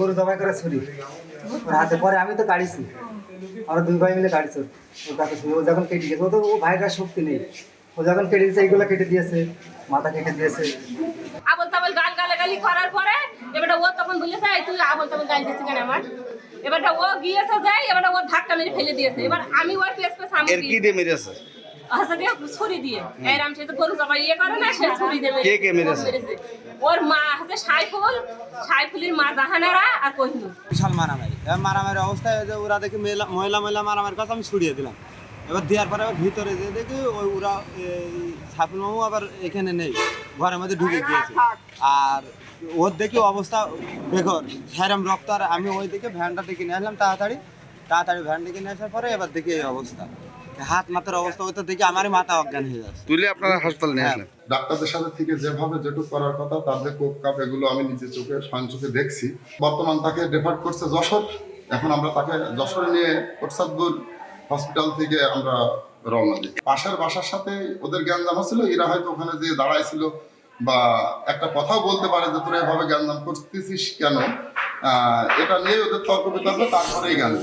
গরু জবাই করে ছুরি ওর হাতে। পরে আমি তো কাটিছি, আমরা দুই ভাই মিলে কাটিছি ওর কাছে ছুরি। ও যখন কেটে গেছে, ও তো ও ভাইটার শক্তি নেই, ও যখন কেটে দিয়েছে এইগুলো কেটে দিয়েছে, মাথা কেটে দিয়েছে। আবল তাবল গালাগালি করার পরে এবারে ও তখন বলেছে এই তুই আবল তাবল গালি দিছিস কেন আমার। এবারে ও গিয়েছে যাই, এবারে ও ধাক্কা মেরে ফেলে দিয়েছে। এবার আমি ওর পেছ আমি এর কি দিয়ে মেরেছে? দিয়ে ছুরি দিয়ে এরাম সে তো গরু জবাই করে না, সে ছুরি দেবে। কে মেরেছে? ওর মা হচ্ছে সাইফুলের মা জাহানারা আর কহিনুর। বিশাল মারামারি, মারামারি অবস্থায় ওরা দেখি মহিলা মারামারির কথা আমি ছুড়িয়ে দিলাম। এবার দেওয়ার পরে আবার ভিতরে যে দেখি ওই ওরা সাইফুল মামু আবার এখানে নেই, ঘরের মধ্যে ঢুকে গিয়েছে। আর ওর দেখি অবস্থা বেঘর, হ্যারাম রক্ত। আর আমি ওই দিকে ভ্যানটা ডেকে নিয়ে আসলাম তাড়াতাড়ি ভ্যান ডেকে নিয়ে আসার পরে এবার দেখি এই অবস্থা, হাত মাথার অবস্থা। ওই তো দেখি আমারই মাথা অজ্ঞান হয়ে যাচ্ছে। তুলে আপনারা হাসপাতালে নিয়ে আসলেন? ডাক্তারদের সাথে থেকে যেভাবে যেটুকু করার কথা, তাদের কোপ কাপ এগুলো আমি নিজে স্বয়ং চোখে দেখছি। বর্তমান তাকে রেফার করছে যশোর। এখন আমরা তাকে যশোরে নিয়ে কোটসাদপুর হসপিটাল থেকে আমরা রওনা দিই। পাশের বাসার সাথে ওদের জ্ঞানদাম হচ্ছিল, এরা হয়তো ওখানে যে দাঁড়াইছিল বা একটা কথাও বলতে পারে যে তোরা এভাবে জ্ঞানদাম করতেছিস কেন, এটা নিয়ে ওদের তর্ক বিতর্ক, তারপরেই জ্ঞান।